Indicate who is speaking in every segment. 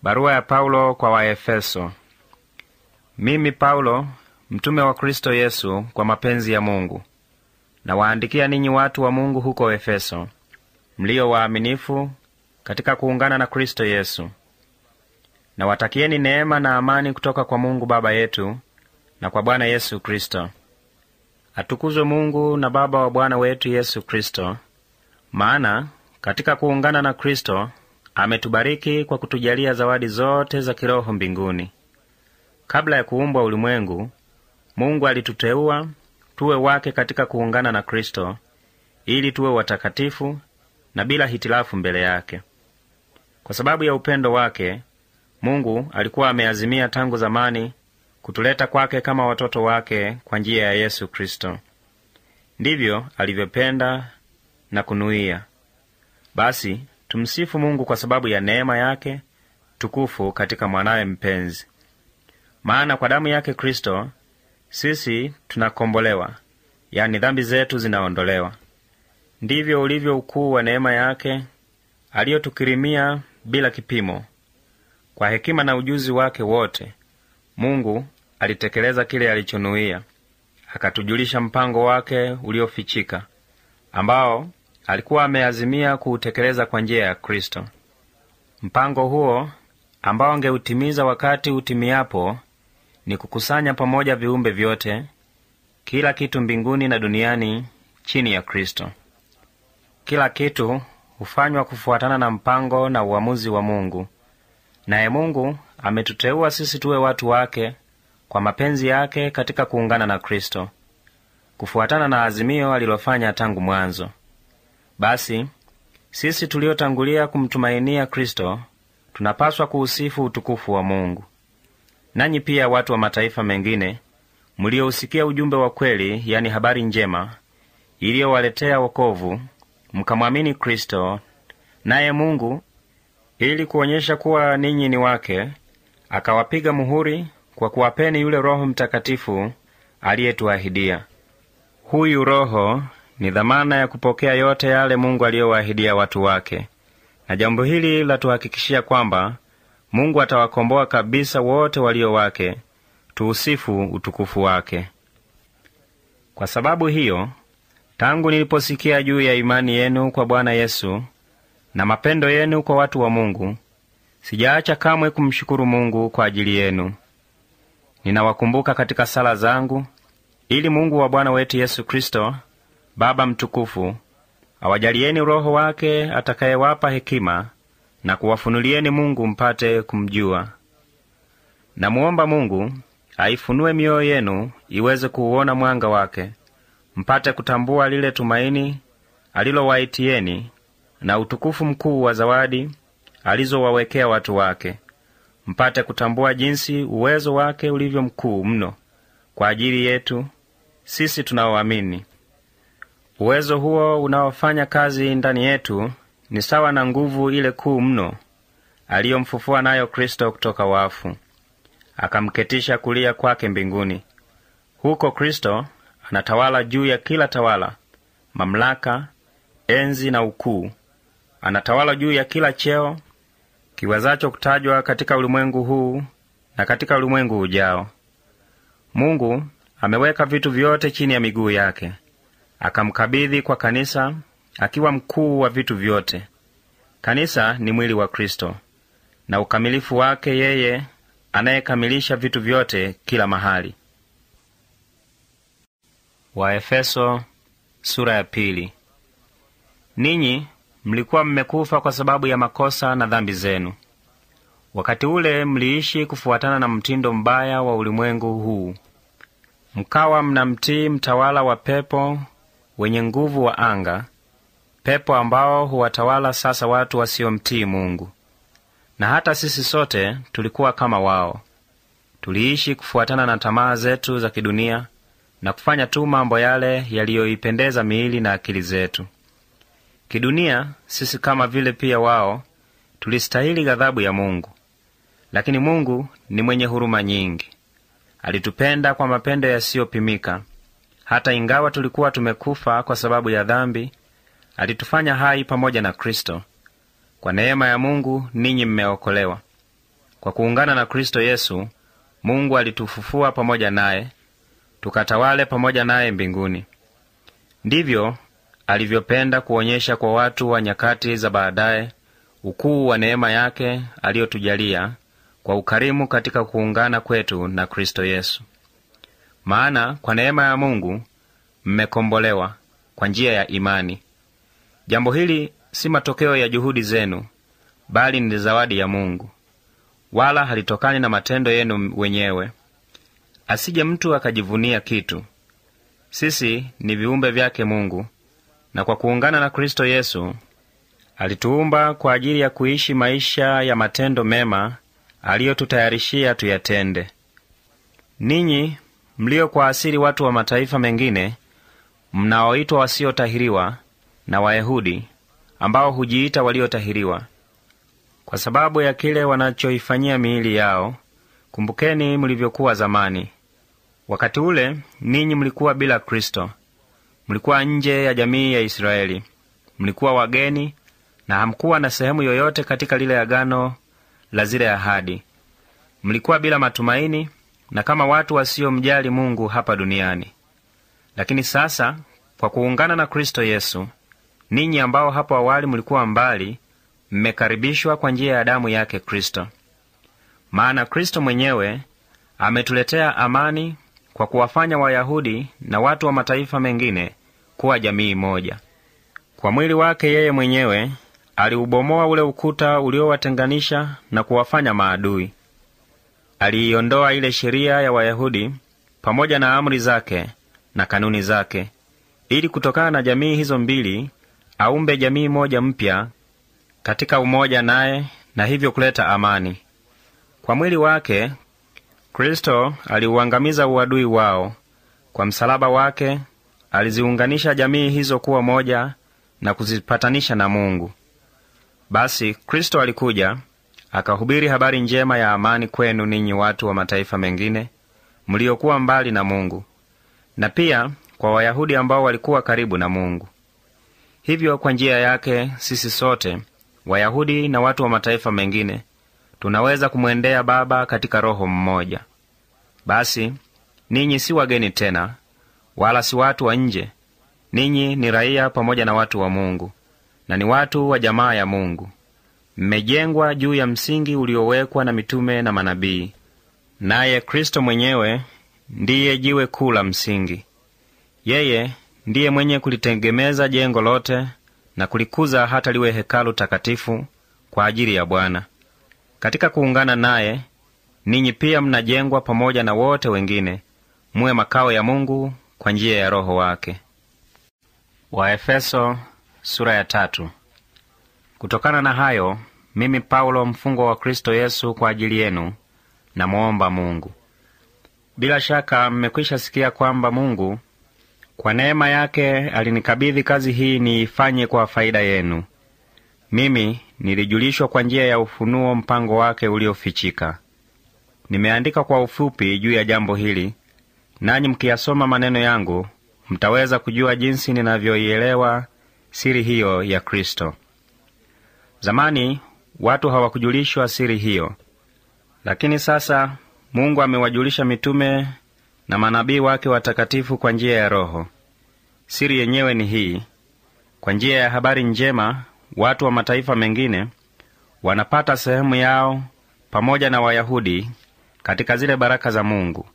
Speaker 1: Barua ya Paulo kwa Waefeso. Mimi Paulo, mtume wa Kristo Yesu kwa mapenzi ya Mungu, nawaandikia ninyi watu wa Mungu huko Efeso, mlio waaminifu katika kuungana na Kristo Yesu. Nawatakieni neema na amani kutoka kwa Mungu Baba yetu na kwa Bwana Yesu Kristo. Atukuzwe Mungu na Baba wa Bwana wetu Yesu Kristo, maana katika kuungana na Kristo ametubariki kwa kutujalia zawadi zote za kiroho mbinguni. Kabla ya kuumbwa ulimwengu, Mungu alituteua tuwe wake katika kuungana na Kristo, ili tuwe watakatifu na bila hitilafu mbele yake. Kwa sababu ya upendo wake, Mungu alikuwa ameazimia tangu zamani kutuleta kwake kama watoto wake kwa njia ya Yesu Kristo. Ndivyo alivyopenda na kunuia. Basi tumsifu Mungu kwa sababu ya neema yake tukufu katika mwanawe mpenzi. Maana kwa damu yake Kristo sisi tunakombolewa, yani dhambi zetu zinaondolewa. Ndivyo ulivyo ukuu wa neema yake aliyotukirimia bila kipimo. Kwa hekima na ujuzi wake wote, Mungu alitekeleza kile alichonuia, akatujulisha mpango wake uliofichika, ambao alikuwa ameazimia kuutekeleza kwa njia ya Kristo. Mpango huo ambao angeutimiza wakati utimiapo ni kukusanya pamoja viumbe vyote, kila kitu mbinguni na duniani chini ya Kristo. Kila kitu hufanywa kufuatana na mpango na uamuzi wa Mungu. Naye Mungu ametuteua sisi tuwe watu wake kwa mapenzi yake katika kuungana na Kristo, kufuatana na azimio alilofanya tangu mwanzo. Basi sisi tuliotangulia kumtumainia Kristo tunapaswa kuusifu utukufu wa Mungu. Nanyi pia watu wa mataifa mengine, mliousikia ujumbe wa kweli, yani habari njema iliyowaletea wokovu, mkamwamini Kristo, naye Mungu ili kuonyesha kuwa ninyi ni wake, akawapiga muhuri kwa kuwapeni yule Roho Mtakatifu aliyetuahidia. Huyu Roho ni dhamana ya kupokea yote yale Mungu aliyowaahidia watu wake. Na jambo hili latuhakikishia kwamba Mungu atawakomboa kabisa wote walio wake, tuusifu utukufu wake. Kwa sababu hiyo, tangu niliposikia juu ya imani yenu kwa Bwana Yesu na mapendo yenu kwa watu wa Mungu, sijaacha kamwe kumshukuru Mungu kwa ajili yenu. Ninawakumbuka katika sala zangu, ili Mungu wa Bwana wetu Yesu Kristo, Baba mtukufu, awajalieni Roho wake atakayewapa hekima na kuwafunulieni Mungu mpate kumjua. Namuomba Mungu aifunue mioyo yenu iweze kuuona mwanga wake, mpate kutambua lile tumaini alilowaitieni na utukufu mkuu wa zawadi alizowawekea watu wake, mpate kutambua jinsi uwezo wake ulivyo mkuu mno kwa ajili yetu sisi tunaoamini. Uwezo huo unaofanya kazi ndani yetu ni sawa na nguvu ile kuu mno aliyomfufua nayo Kristo kutoka wafu, akamketisha kulia kwake mbinguni. Huko Kristo anatawala juu ya kila tawala, mamlaka, enzi na ukuu. Anatawala juu ya kila cheo kiwezacho kutajwa katika ulimwengu huu na katika ulimwengu ujao. Mungu ameweka vitu vyote chini ya miguu yake, akamkabidhi kwa kanisa akiwa mkuu wa vitu vyote. Kanisa ni mwili wa Kristo na ukamilifu wake, yeye anayekamilisha vitu vyote kila mahali. Waefeso sura ya pili. Ninyi mlikuwa mmekufa kwa sababu ya makosa na dhambi zenu. Wakati ule mliishi kufuatana na mtindo mbaya wa ulimwengu huu. Mkawa mnamtii mtawala wa pepo wenye nguvu wa anga, pepo ambao huwatawala sasa watu wasiomtii Mungu. Na hata sisi sote tulikuwa kama wao. Tuliishi kufuatana na tamaa zetu za kidunia na kufanya tu mambo yale yaliyoipendeza miili na akili zetu. Kidunia sisi kama vile pia wao tulistahili ghadhabu ya Mungu. Lakini Mungu ni mwenye huruma nyingi. Alitupenda kwa mapendo yasiyopimika. Hata ingawa tulikuwa tumekufa kwa sababu ya dhambi, alitufanya hai pamoja na Kristo. Kwa neema ya Mungu ninyi mmeokolewa. Kwa kuungana na Kristo Yesu, Mungu alitufufua pamoja naye, tukatawale pamoja naye mbinguni. Ndivyo alivyopenda kuonyesha kwa watu wa nyakati za baadaye ukuu wa neema yake aliyotujalia kwa ukarimu katika kuungana kwetu na Kristo Yesu. Maana kwa neema ya Mungu mmekombolewa kwa njia ya imani. Jambo hili si matokeo ya juhudi zenu, bali ni zawadi ya Mungu, wala halitokani na matendo yenu wenyewe, asije mtu akajivunia kitu. Sisi ni viumbe vyake Mungu, na kwa kuungana na Kristo Yesu alituumba kwa ajili ya kuishi maisha ya matendo mema aliyotutayarishia tuyatende. Ninyi mlio kwa asili watu wa mataifa mengine, mnaoitwa wasiotahiriwa na Wayahudi ambao hujiita waliotahiriwa kwa sababu ya kile wanachoifanyia miili yao, kumbukeni mlivyokuwa zamani. Wakati ule ninyi mlikuwa bila Kristo, mlikuwa nje ya jamii ya Israeli, mlikuwa wageni na hamkuwa na sehemu yoyote katika lile agano la zile ahadi. Mlikuwa bila matumaini na kama watu wasiomjali Mungu hapa duniani. Lakini sasa kwa kuungana na Kristo Yesu, ninyi ambao hapo awali mlikuwa mbali, mmekaribishwa kwa njia ya damu yake Kristo. Maana Kristo mwenyewe ametuletea amani kwa kuwafanya Wayahudi na watu wa mataifa mengine kuwa jamii moja. Kwa mwili wake yeye mwenyewe aliubomoa ule ukuta uliowatenganisha na kuwafanya maadui. Aliiondoa ile sheria ya Wayahudi pamoja na amri zake na kanuni zake, ili kutokana na jamii hizo mbili aumbe jamii moja mpya katika umoja naye, na hivyo kuleta amani. Kwa mwili wake Kristo aliuangamiza uadui wao. Kwa msalaba wake aliziunganisha jamii hizo kuwa moja na kuzipatanisha na Mungu. Basi Kristo alikuja akahubiri habari njema ya amani kwenu ninyi watu wa mataifa mengine mliokuwa mbali na Mungu, na pia kwa Wayahudi ambao walikuwa karibu na Mungu. Hivyo kwa njia yake sisi sote, Wayahudi na watu wa mataifa mengine, tunaweza kumwendea Baba katika Roho mmoja. Basi ninyi si wageni tena, wala si watu wa nje. Ninyi ni raia pamoja na watu wa Mungu, na ni watu wa jamaa ya Mungu. Mmejengwa juu ya msingi uliowekwa na mitume na manabii, naye Kristo mwenyewe ndiye jiwe kuu la msingi. Yeye ndiye mwenye kulitegemeza jengo lote na kulikuza hata liwe hekalu takatifu kwa ajili ya Bwana. Katika kuungana naye, ninyi pia mnajengwa pamoja na wote wengine muwe makao ya Mungu kwa njia ya Roho wake. Waefeso sura ya 3. Kutokana na hayo, mimi Paulo, mfungwa wa Kristo Yesu kwa ajili yenu, namuomba Mungu. Bila shaka mmekwisha sikia kwamba Mungu kwa neema yake alinikabidhi kazi hii niifanye kwa faida yenu. Mimi nilijulishwa kwa njia ya ufunuo mpango wake uliofichika. Nimeandika kwa ufupi juu ya jambo hili, nanyi mkiyasoma maneno yangu mtaweza kujua jinsi ninavyoielewa siri hiyo ya Kristo. Zamani watu hawakujulishwa siri hiyo, lakini sasa Mungu amewajulisha mitume na manabii wake watakatifu kwa njia ya Roho. Siri yenyewe ni hii: kwa njia ya habari njema watu wa mataifa mengine wanapata sehemu yao pamoja na Wayahudi katika zile baraka za Mungu.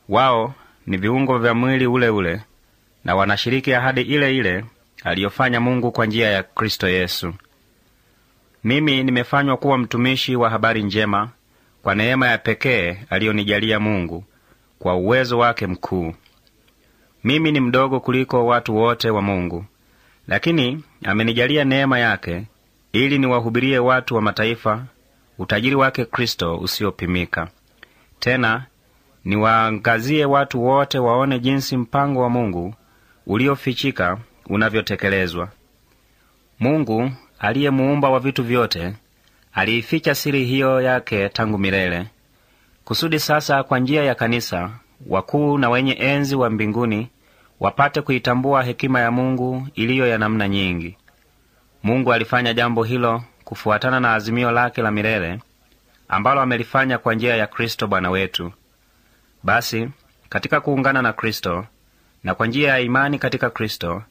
Speaker 1: Wao ni viungo vya mwili ule ule na wanashiriki ahadi ile ile aliyofanya Mungu kwa njia ya Kristo Yesu. Mimi nimefanywa kuwa mtumishi wa habari njema kwa neema ya pekee aliyonijalia Mungu kwa uwezo wake mkuu. Mimi ni mdogo kuliko watu wote wa Mungu, lakini amenijalia neema yake ili niwahubirie watu wa mataifa utajiri wake Kristo usiopimika. Tena niwaangazie watu wote waone jinsi mpango wa Mungu uliofichika unavyotekelezwa. Mungu aliye muumba wa vitu vyote aliificha siri hiyo yake tangu milele, kusudi sasa kwa njia ya kanisa wakuu na wenye enzi wa mbinguni wapate kuitambua hekima ya Mungu iliyo ya namna nyingi. Mungu alifanya jambo hilo kufuatana na azimio lake la milele ambalo amelifanya kwa njia ya Kristo Bwana wetu. Basi katika kuungana na Kristo na kwa njia ya imani katika Kristo,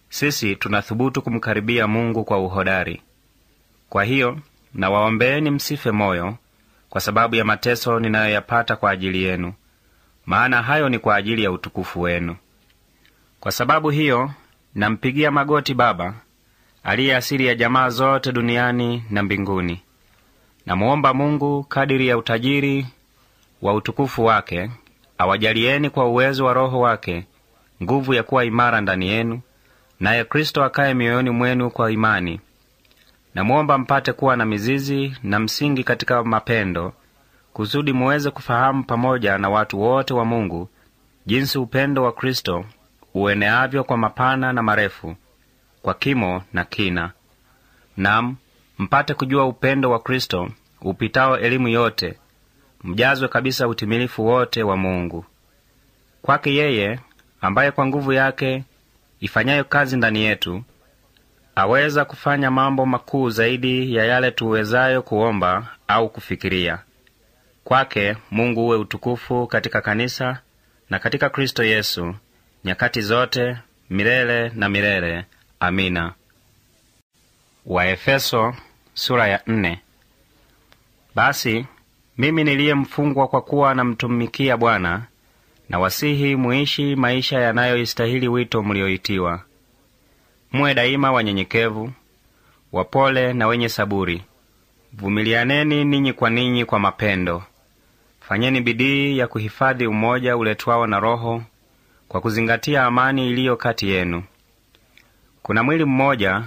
Speaker 1: sisi tunathubutu kumkaribia Mungu kwa uhodari. Kwa hiyo nawaombeeni msife moyo kwa sababu ya mateso ninayoyapata kwa ajili yenu, maana hayo ni kwa ajili ya utukufu wenu. Kwa sababu hiyo nampigia magoti Baba, aliye asili ya jamaa zote duniani na mbinguni. Namuomba Mungu kadiri ya utajiri wa utukufu wake awajalieni kwa uwezo wa Roho wake nguvu ya kuwa imara ndani yenu, naye Kristo akaye mioyoni mwenu kwa imani. Namuomba mpate kuwa na mizizi na msingi katika mapendo, kusudi muweze kufahamu pamoja na watu wote wa Mungu jinsi upendo wa Kristo ueneavyo kwa mapana na marefu, kwa kimo na kina. Naam, mpate kujua upendo wa Kristo upitao elimu yote, mjazwe kabisa utimilifu wote wa Mungu. Kwake yeye ambaye kwa nguvu yake ifanyayo kazi ndani yetu aweza kufanya mambo makuu zaidi ya yale tuwezayo kuomba au kufikiria. Kwake Mungu uwe utukufu katika kanisa na katika Kristo Yesu nyakati zote, milele na milele. Amina. Waefeso sura ya 4. Basi mimi niliye mfungwa kwa kuwa namtumikia Bwana, na wasihi muishi maisha yanayoistahili wito mlioitiwa. Muwe daima wanyenyekevu, wapole na wenye saburi. Vumilianeni ninyi kwa ninyi kwa mapendo. Fanyeni bidii ya kuhifadhi umoja uletwao na Roho, kwa kuzingatia amani iliyo kati yenu. Kuna mwili mmoja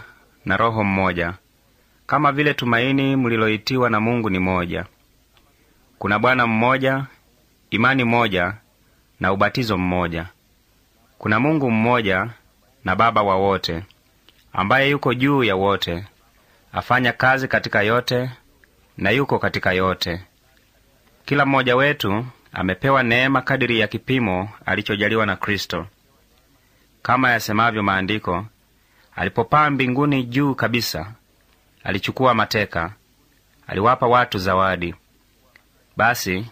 Speaker 1: na Roho mmoja, kama vile tumaini mliloitiwa na Mungu ni moja. Kuna Bwana mmoja, imani moja na ubatizo mmoja. Kuna Mungu mmoja na Baba wa wote, ambaye yuko juu ya wote, afanya kazi katika yote na yuko katika yote. Kila mmoja wetu amepewa neema kadiri ya kipimo alichojaliwa na Kristo. Kama yasemavyo Maandiko, alipopaa mbinguni juu kabisa, alichukua mateka, aliwapa watu zawadi. Basi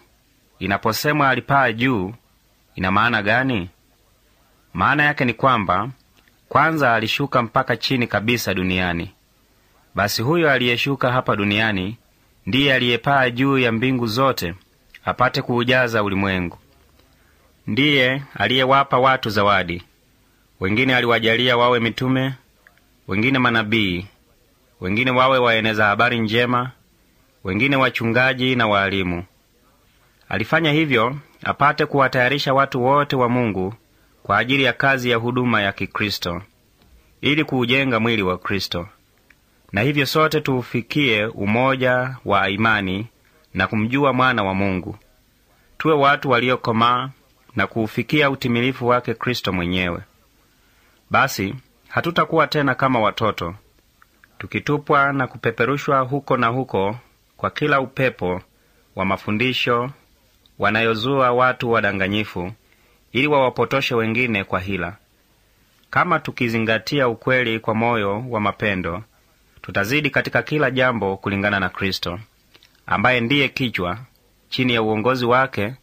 Speaker 1: inaposemwa alipaa juu, ina maana gani? Maana yake ni kwamba kwanza alishuka mpaka chini kabisa duniani. Basi huyo aliyeshuka hapa duniani ndiye aliyepaa juu ya mbingu zote apate kuujaza ulimwengu. Ndiye aliyewapa watu zawadi. Wengine aliwajalia wawe mitume, wengine manabii, wengine wawe waeneza habari njema, wengine wachungaji na waalimu. Alifanya hivyo apate kuwatayarisha watu wote wa Mungu kwa ajili ya kazi ya huduma ya Kikristo, ili kuujenga mwili wa Kristo. Na hivyo sote tuufikie umoja wa imani na kumjua Mwana wa Mungu, tuwe watu waliokomaa na kuufikia utimilifu wake Kristo mwenyewe. Basi hatutakuwa tena kama watoto, tukitupwa na kupeperushwa huko na huko kwa kila upepo wa mafundisho wanayozua watu wadanganyifu, ili wawapotoshe wengine kwa hila. Kama tukizingatia ukweli kwa moyo wa mapendo, tutazidi katika kila jambo kulingana na Kristo, ambaye ndiye kichwa. Chini ya uongozi wake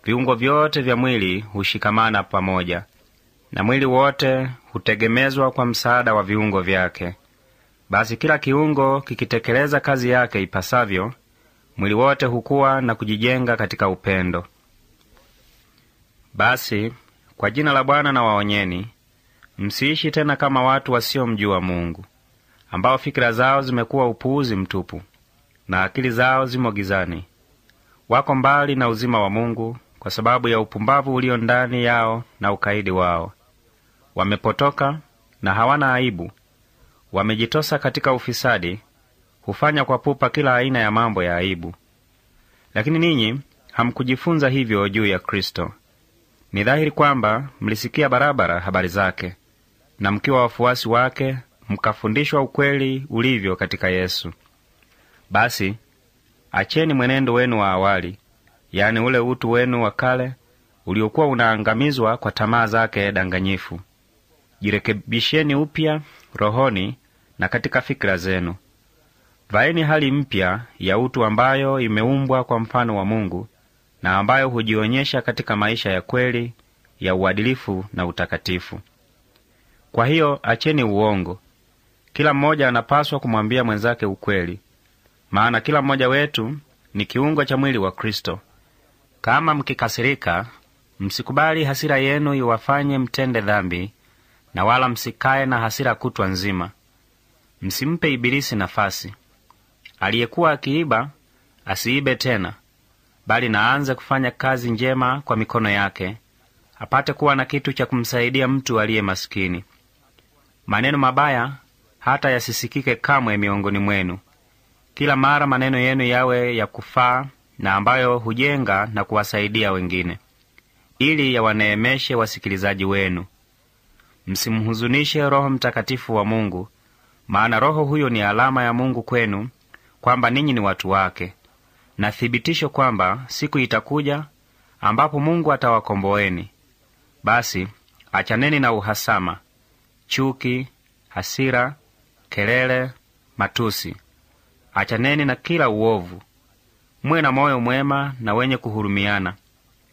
Speaker 1: viungo vyote vya mwili hushikamana pamoja, na mwili wote hutegemezwa kwa msaada wa viungo vyake. Basi kila kiungo kikitekeleza kazi yake ipasavyo, mwili wote hukua na kujijenga katika upendo. Basi kwa jina la Bwana na waonyeni, msiishi tena kama watu wasiomjua Mungu, ambao fikira zao zimekuwa upuuzi mtupu, na akili zao zimo gizani. Wako mbali na uzima wa Mungu kwa sababu ya upumbavu ulio ndani yao na ukaidi wao. Wamepotoka na hawana aibu, wamejitosa katika ufisadi, hufanya kwa pupa kila aina ya mambo ya aibu. Lakini ninyi hamkujifunza hivyo juu ya Kristo. Ni dhahiri kwamba mlisikia barabara habari zake, na mkiwa wafuasi wake mkafundishwa ukweli ulivyo katika Yesu. Basi acheni mwenendo wenu wa awali, yani ule utu wenu wa kale uliokuwa unaangamizwa kwa tamaa zake danganyifu. Jirekebisheni upya rohoni na katika fikira zenu. Vaeni hali mpya ya utu ambayo imeumbwa kwa mfano wa Mungu na ambayo hujionyesha katika maisha ya kweli ya uadilifu na utakatifu. Kwa hiyo acheni uongo. Kila mmoja anapaswa kumwambia mwenzake ukweli, maana kila mmoja wetu ni kiungo cha mwili wa Kristo. Kama mkikasirika, msikubali hasira yenu iwafanye mtende dhambi, na wala msikae na hasira kutwa nzima. Msimpe Ibilisi nafasi. Aliyekuwa akiiba asiibe tena, bali naanze kufanya kazi njema kwa mikono yake, apate kuwa na kitu cha kumsaidia mtu aliye maskini. Maneno mabaya hata yasisikike kamwe miongoni mwenu. Kila mara maneno yenu yawe ya kufaa na ambayo hujenga na kuwasaidia wengine, ili yawaneemeshe wasikilizaji wenu. Msimhuzunishe Roho Mtakatifu wa Mungu, maana Roho huyo ni alama ya Mungu kwenu kwamba ninyi ni watu wake, na thibitisho kwamba siku itakuja ambapo Mungu atawakomboeni. Basi achaneni na uhasama, chuki, hasira, kelele, matusi. Achaneni na kila uovu. Mwe na moyo mwema na wenye kuhurumiana.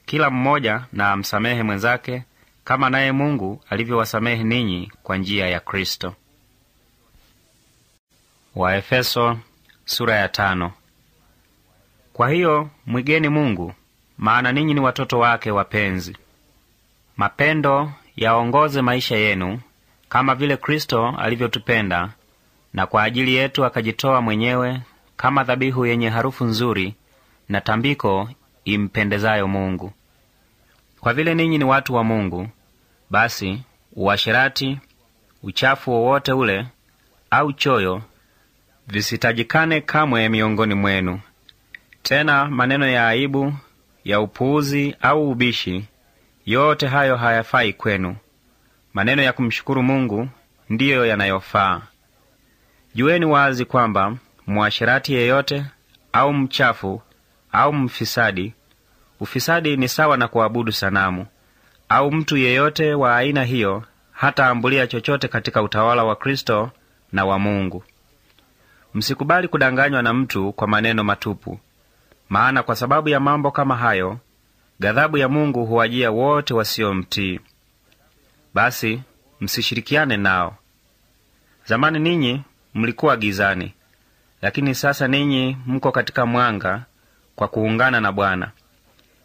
Speaker 1: Kila mmoja na amsamehe mwenzake kama naye Mungu alivyowasamehe ninyi kwa njia ya Kristo. Waefeso sura ya 5. Kwa hiyo mwigeni Mungu, maana ninyi ni watoto wake wapenzi. Mapendo yaongoze maisha yenu kama vile Kristo alivyotupenda na kwa ajili yetu akajitoa mwenyewe kama dhabihu yenye harufu nzuri na tambiko impendezayo Mungu. Kwa vile ninyi ni watu wa Mungu, basi uasherati, uchafu wowote ule au choyo visitajikane kamwe miongoni mwenu. Tena maneno ya aibu, ya upuuzi au ubishi, yote hayo hayafai kwenu. Maneno ya kumshukuru Mungu ndiyo yanayofaa. Jueni wazi kwamba muasherati yeyote au mchafu au mfisadi, ufisadi ni sawa na kuabudu sanamu, au mtu yeyote wa aina hiyo hata ambulia chochote katika utawala wa Kristo na wa Mungu. Msikubali kudanganywa na mtu kwa maneno matupu, maana kwa sababu ya mambo kama hayo ghadhabu ya Mungu huwajia wote wasiomtii. Basi msishirikiane nao. Zamani ninyi mlikuwa gizani, lakini sasa ninyi mko katika mwanga kwa kuungana na Bwana.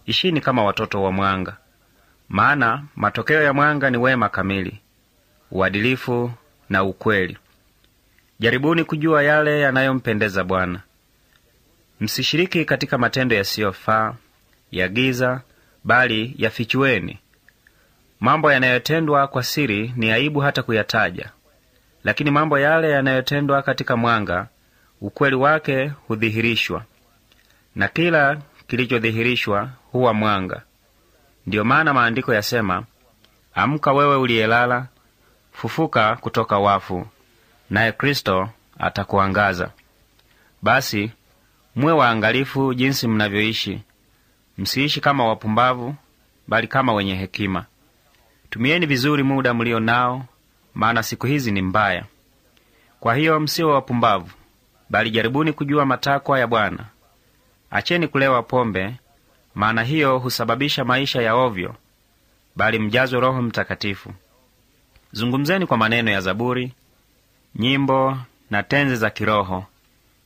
Speaker 1: Ishini kama watoto wa mwanga, maana matokeo ya mwanga ni wema kamili, uadilifu na ukweli. Jaribuni kujua yale yanayompendeza Bwana. Msishiriki katika matendo yasiyofaa ya giza, bali yafichueni. Mambo yanayotendwa kwa siri ni aibu hata kuyataja, lakini mambo yale yanayotendwa katika mwanga, ukweli wake hudhihirishwa, na kila kilichodhihirishwa huwa mwanga. Ndiyo maana maandiko yasema, amka wewe uliyelala, fufuka kutoka wafu, naye Kristo atakuangaza. Basi muwe waangalifu jinsi mnavyoishi. Msiishi kama wapumbavu, bali kama wenye hekima. Tumieni vizuri muda mlio nao, maana siku hizi ni mbaya. Kwa hiyo msiwe wapumbavu, bali jaribuni kujua matakwa ya Bwana. Acheni kulewa pombe, maana hiyo husababisha maisha ya ovyo, bali mjazwe Roho Mtakatifu. Zungumzeni kwa maneno ya zaburi, nyimbo na tenzi za kiroho.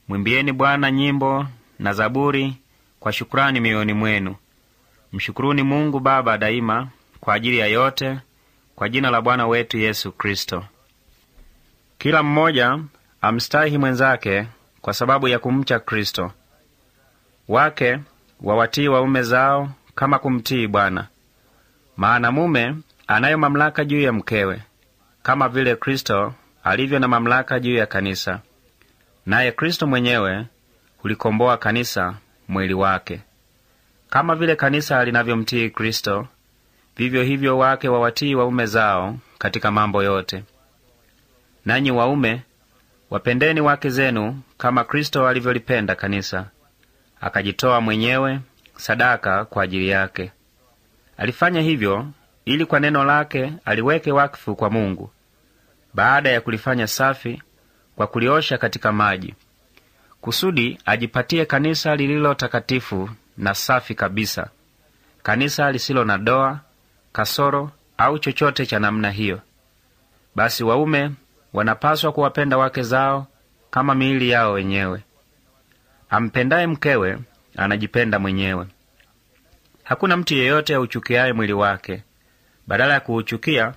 Speaker 1: Mwimbieni Bwana nyimbo na zaburi kwa shukrani mioyoni mwenu. Mshukuruni Mungu Baba daima kwa ajili ya yote, kwa jina la Bwana wetu Yesu Kristo. Kila mmoja amstahi mwenzake kwa sababu ya kumcha Kristo. Wake wawatii waume zao kama kumtii Bwana. Maana mume anayo mamlaka juu ya mkewe, kama vile Kristo alivyo na mamlaka juu ya kanisa. Naye Kristo mwenyewe hulikomboa kanisa, mwili wake. Kama vile kanisa linavyomtii Kristo, vivyo hivyo wake wawatii waume zao katika mambo yote. Nanyi waume, wapendeni wake zenu kama Kristo alivyolipenda kanisa, akajitoa mwenyewe sadaka kwa ajili yake. Alifanya hivyo ili kwa neno lake aliweke wakfu kwa Mungu, baada ya kulifanya safi kwa kuliosha katika maji, kusudi ajipatie kanisa lililo takatifu na safi kabisa, kanisa lisilo na doa, kasoro au chochote cha namna hiyo. Basi waume wanapaswa kuwapenda wake zao kama miili yao wenyewe. Ampendaye mkewe anajipenda mwenyewe. Hakuna mtu yeyote auchukiaye mwili wake, badala ya kuuchukia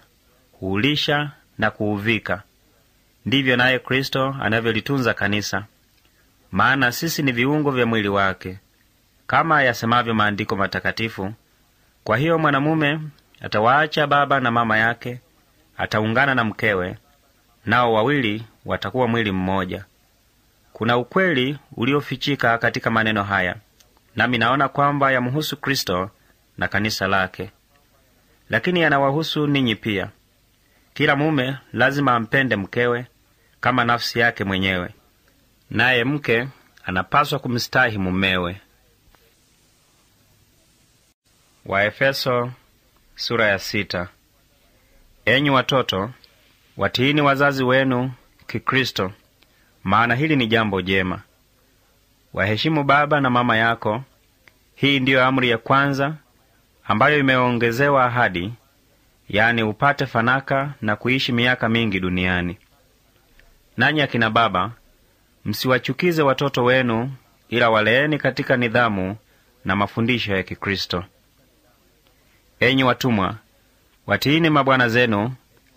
Speaker 1: huulisha na kuuvika. Ndivyo naye Kristo anavyolitunza kanisa, maana sisi ni viungo vya mwili wake, kama yasemavyo maandiko matakatifu: kwa hiyo mwanamume atawaacha baba na mama yake, ataungana na mkewe, nao wawili watakuwa mwili mmoja. Kuna ukweli uliofichika katika maneno haya, nami naona kwamba yamhusu Kristo na kanisa lake. Lakini yanawahusu ninyi pia. Kila mume lazima ampende mkewe kama nafsi yake mwenyewe, naye mke anapaswa kumstahi mumewe. Waefeso sura ya 6. Enyi watoto, watiini wazazi wenu Kikristo, maana hili ni jambo jema. Waheshimu baba na mama yako. Hii ndiyo amri ya kwanza, ambayo imeongezewa ahadi, yani upate fanaka na kuishi miaka mingi duniani. Nanyi akina baba, msiwachukize watoto wenu, ila waleeni katika nidhamu na mafundisho ya Kikristo. Enyi watumwa, watiini mabwana zenu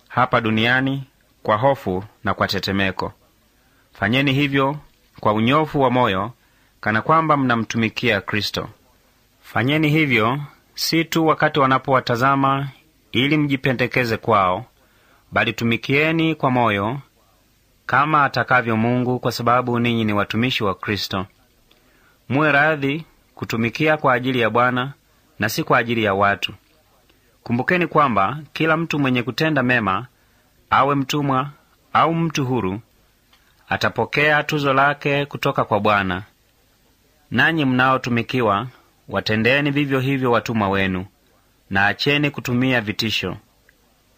Speaker 1: hapa duniani kwa hofu na kwa tetemeko. Fanyeni hivyo kwa unyofu wa moyo, kana kwamba mnamtumikia Kristo. Fanyeni hivyo si tu wakati wanapowatazama ili mjipendekeze kwao, bali tumikieni kwa moyo kama atakavyo Mungu, kwa sababu ninyi ni watumishi wa Kristo. Muwe radhi kutumikia kwa ajili ya Bwana na si kwa ajili ya watu. Kumbukeni kwamba kila mtu mwenye kutenda mema, awe mtumwa au mtu huru, atapokea tuzo lake kutoka kwa Bwana. Nanyi mnaotumikiwa, watendeni vivyo hivyo watumwa wenu, na acheni kutumia vitisho.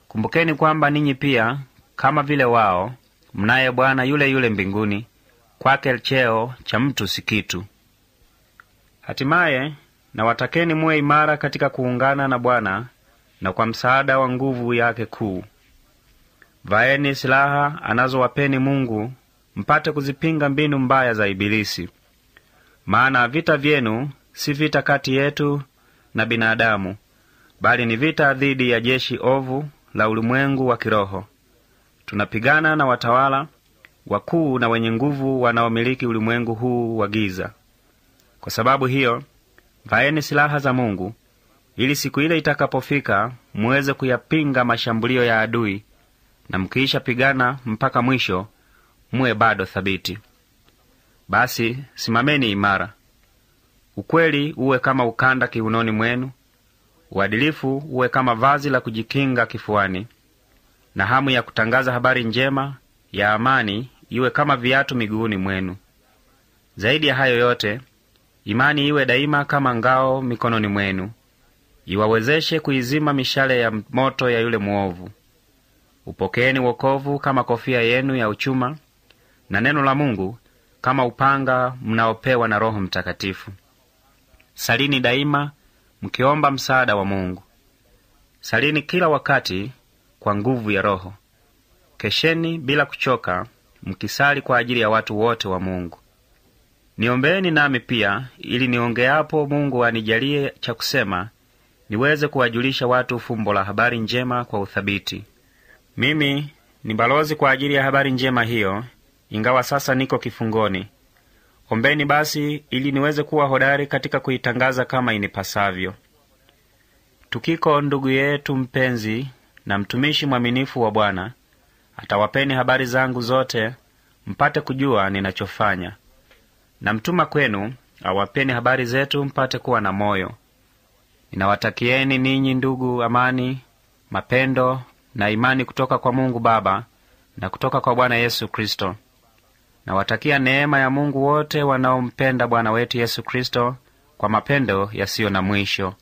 Speaker 1: Kumbukeni kwamba ninyi pia, kama vile wao, mnaye Bwana yule yule mbinguni, kwake cheo cha mtu si kitu. Hatimaye nawatakeni muwe imara katika kuungana na Bwana na kwa msaada wa nguvu yake kuu. Vaeni silaha anazowapeni Mungu, mpate kuzipinga mbinu mbaya za Ibilisi. Maana vita vyenu si vita kati yetu na binadamu, bali ni vita dhidi ya jeshi ovu la ulimwengu wa kiroho. Tunapigana na watawala wakuu na wenye nguvu wanaomiliki ulimwengu huu wa giza. Kwa sababu hiyo, vaeni silaha za Mungu, ili siku ile itakapofika muweze kuyapinga mashambulio ya adui, na mkiisha pigana mpaka mwisho, muwe bado thabiti. Basi simameni imara. Ukweli uwe kama ukanda kiunoni mwenu, uadilifu uwe kama vazi la kujikinga kifuani, na hamu ya kutangaza habari njema ya amani iwe kama viatu miguuni mwenu. Zaidi ya hayo yote, imani iwe daima kama ngao mikononi mwenu, iwawezeshe kuizima mishale ya moto ya yule mwovu. Upokeeni wokovu kama kofia yenu ya uchuma, na neno la Mungu kama upanga mnaopewa na Roho Mtakatifu. Salini daima mkiomba msaada wa Mungu. Salini kila wakati kwa nguvu ya Roho. Kesheni bila kuchoka, mkisali kwa ajili ya watu wote wa Mungu. Niombeeni nami pia, ili niongeapo Mungu anijalie cha kusema, niweze kuwajulisha watu fumbo la habari njema kwa uthabiti. Mimi ni balozi kwa ajili ya habari njema hiyo, ingawa sasa niko kifungoni. Ombeni basi ili niweze kuwa hodari katika kuitangaza kama inipasavyo. Tukiko, ndugu yetu mpenzi na mtumishi mwaminifu wa Bwana, atawapeni habari zangu zote, mpate kujua ninachofanya. Namtuma kwenu awapeni habari zetu, mpate kuwa na moyo. Ninawatakieni ninyi ndugu amani, mapendo na imani kutoka kwa Mungu Baba na kutoka kwa Bwana Yesu Kristo. Nawatakia neema ya Mungu wote wanaompenda Bwana wetu Yesu Kristo kwa mapendo yasiyo na mwisho.